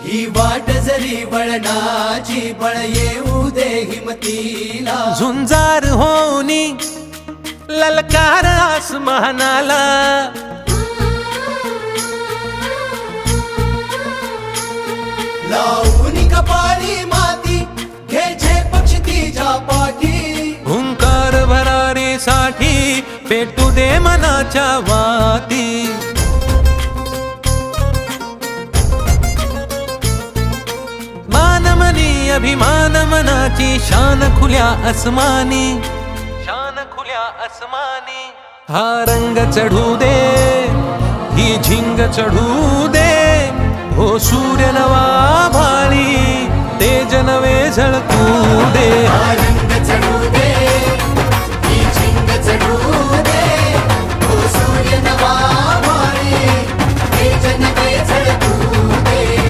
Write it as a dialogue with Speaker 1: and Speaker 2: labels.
Speaker 1: ही वाट जरी वळणाची बळ येऊ दे हिमतीला
Speaker 2: झुंजार होनी ललकार आसमानाला
Speaker 1: लावून कपाळी माती घे पक्ष तिच्या पाठी
Speaker 2: हुंकार भरारीसाठी पेटू दे मनाच्या वाती मानमनी अभिमान मनाची शान खुल्या आसमानी शान खुल्या आसमानी हा रंग चढू दे ही झिंग चढू दे हो सूर्य नवा